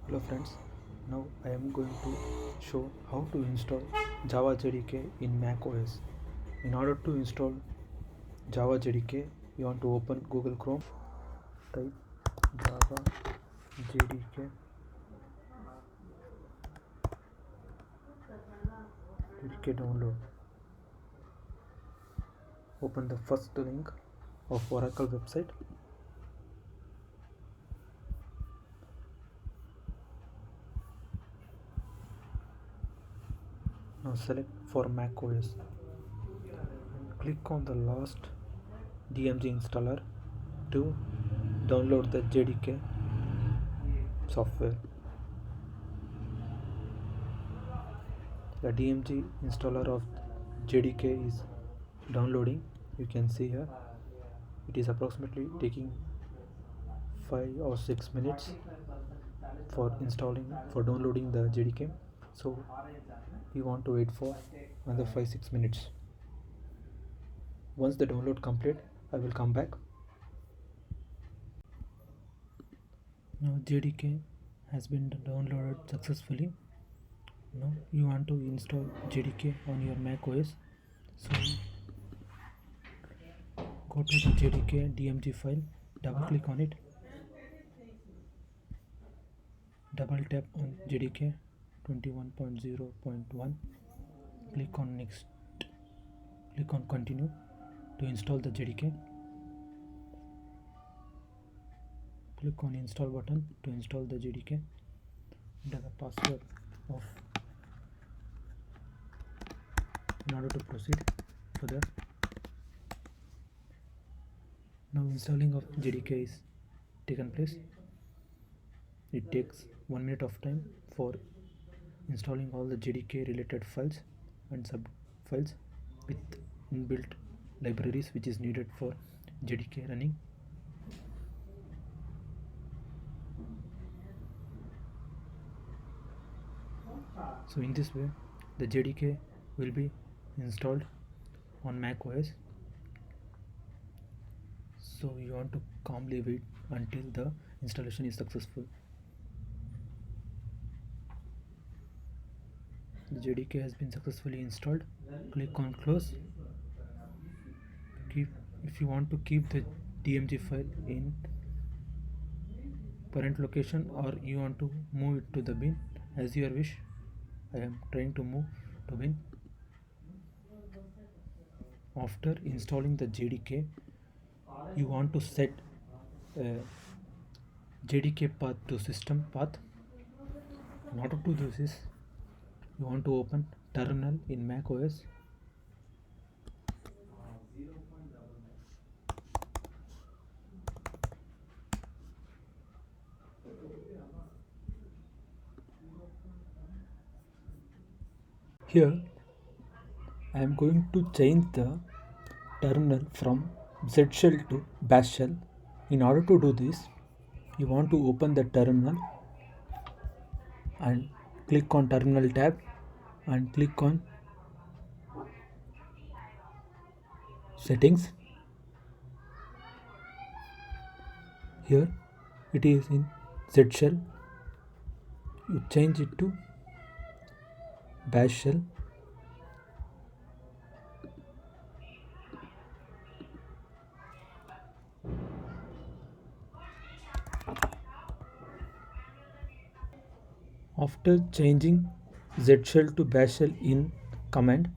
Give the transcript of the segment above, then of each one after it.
Hello friends, now I am going to show how to install Java JDK in macOS. In order to install Java JDK, you want to open Google Chrome, type Java JDK download. Open the first link of Oracle website. Now select for macOS. Click on the last DMG installer to download the JDK software. The DMG installer of JDK is downloading. You can see here it is approximately taking 5 or 6 minutes for downloading the JDK. So we want to wait for another 5-6 minutes. Once the download complete, I will come back. Now JDK has been downloaded successfully. Now you want to install JDK on your macOS. So go to the JDK DMG file, double click on it, double tap on JDK 21.0.1, click on next, click on continue to install the JDK. Click on install button to install the JDK. Enter the password of in order to proceed further. Now installing of JDK is taken place. It takes 1 minute of time for installing all the JDK related files and sub files with inbuilt libraries which is needed for JDK running. So in this way the JDK will be installed on macOS. So you want to calmly wait until the installation is successful. The JDK has been successfully installed. Click on close. If you want to keep the DMG file in parent location or you want to move it to the bin, as your wish. I am trying to move to bin. After installing the JDK, you want to set JDK path to system path. In order to do this, you want to open terminal in macOS. Here I am going to change the terminal from Z shell to bash shell. In order to do this, you want to open the terminal and click on terminal tab and click on settings. Here it is in Z shell. You change it to bash shell. After changing Z shell to bash shell in command,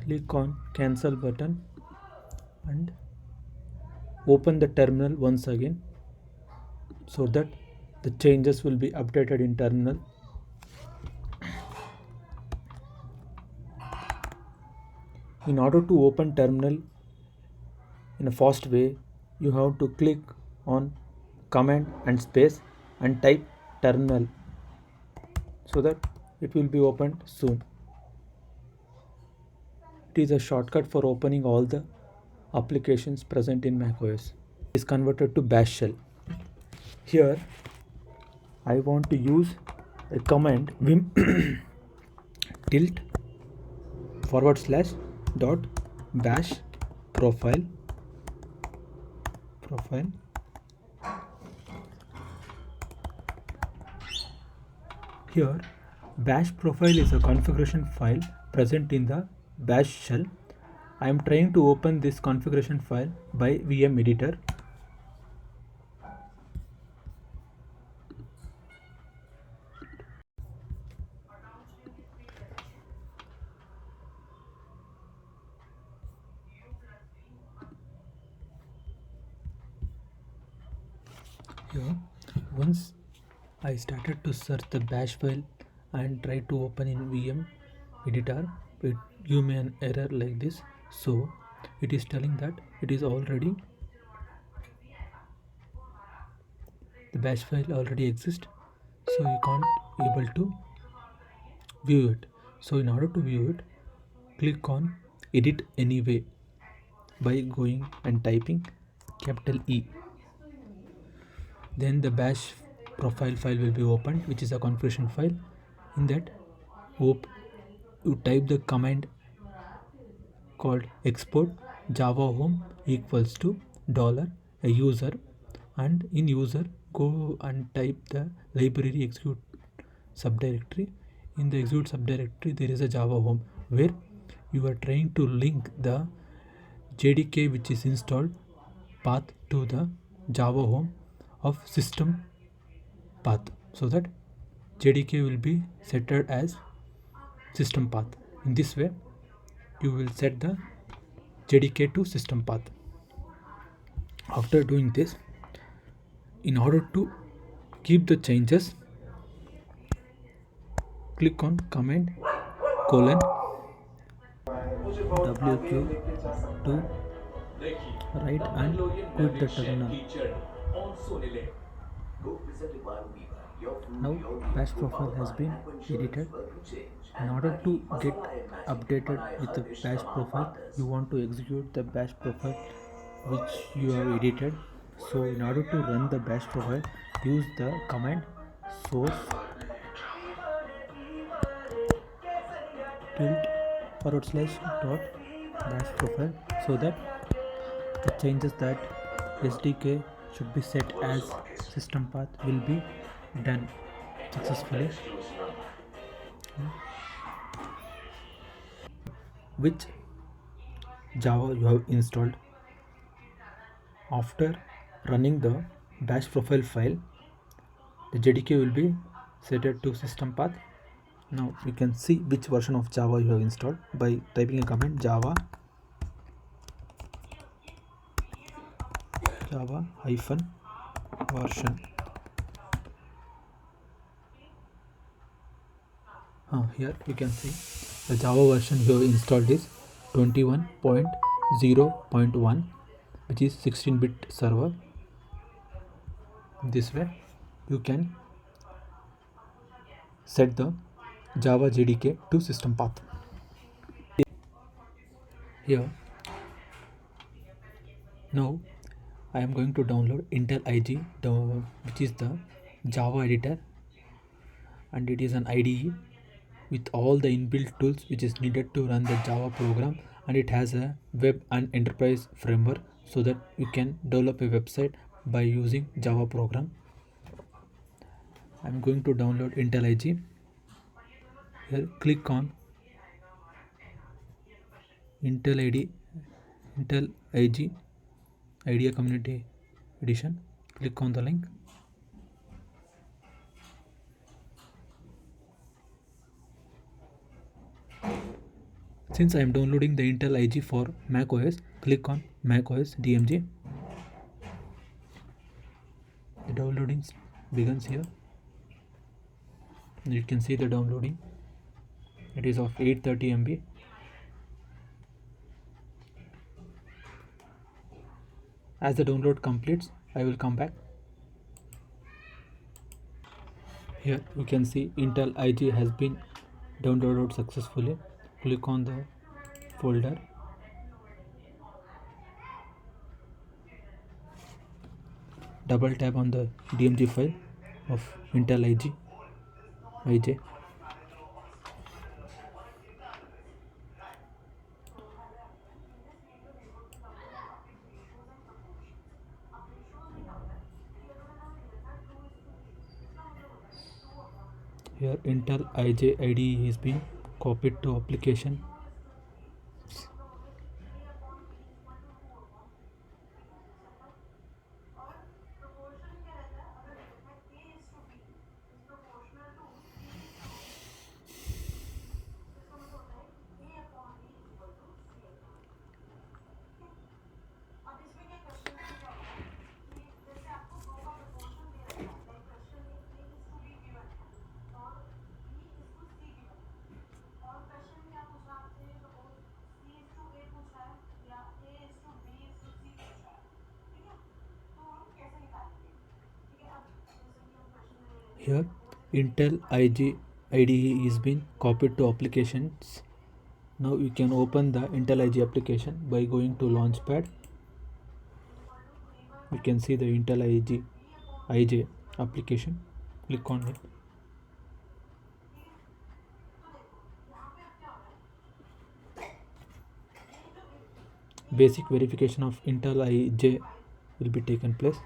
click on cancel button and open the terminal once again so that the changes will be updated in terminal. In order to open terminal in a fast way, you have to click on command and space and type terminal so that it will be opened soon. It is a shortcut for opening all the applications present in macOS. It is converted to bash shell. Here I want to use a command vim tilt / dot bash profile Here, bash profile is a configuration file present in the bash shell. I am trying to open this configuration file by VM editor. Here, once I started to search the bash file and try to open in VM editor, it give me an error like this. So it is telling that it is already, the bash file already exists, so you can't able to view it. So in order to view it, click on edit anyway by going and typing capital E. Then the bash profile file will be opened, which is a configuration file. In that, you type the command called export java home equals to dollar a user, and in user go and type the library execute subdirectory. In the execute subdirectory there is a java home where you are trying to link the JDK which is installed path to the java home of system path, so that JDK will be set as system path. In this way you will set the JDK to system path. After doing this, in order to keep the changes, click on command colon WQ to write and quit the terminal. Now bash profile has been edited. In order to get updated with the bash profile, you want to execute the bash profile which you have edited. So in order to run the bash profile, use the command source tilt / bash profile, so that the changes that SDK should be set as system path will be done successfully. Which Java you have installed. After running the bash profile file, the JDK will be set to system path. Now you can see which version of Java you have installed by typing a command java -version. Here you can see the Java version you have installed is 21.0.1, which is 16-bit server. This way you can set the Java JDK to system path. Here now I am going to download IntelliJ, which is the Java editor, and it is an IDE with all the inbuilt tools which is needed to run the Java program, and it has a web and enterprise framework so that you can develop a website by using Java program. I'm going to download IntelliJ. Here click on IntelliJ IDEA Community Edition. Click on the link. Since I am downloading the IntelliJ for macOS, click on macOS DMG. The downloading begins here. You can see the downloading. It is of 830 MB. As the download completes, I will come back. Here you can see IntelliJ has been downloaded successfully. Click on the folder. Double tap on the DMG file of IntelliJ IDE. Here IntelliJ IDE is being copied to application. Here IntelliJ IDE is being copied to applications. Now you can open the IntelliJ application by going to Launchpad. You can see the IntelliJ IDE application. Click on it. Basic verification of IntelliJ will be taken place.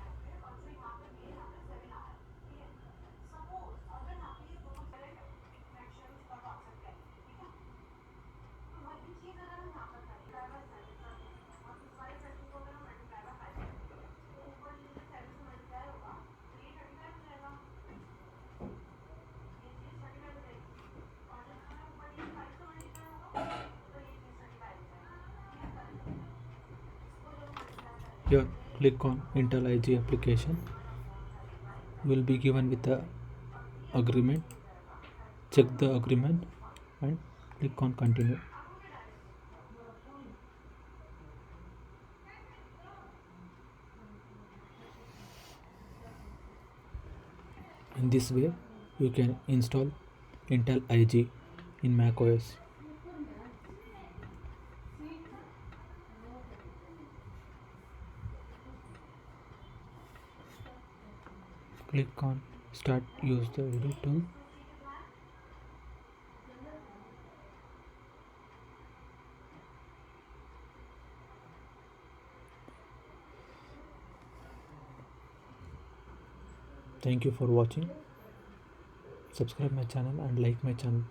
Here click on IntelliJ application. You will be given with the agreement. Check the agreement and click on continue. In this way you can install IntelliJ in macOS. Click on start use the edit tool. Thank you for watching. Subscribe my channel and like my channel.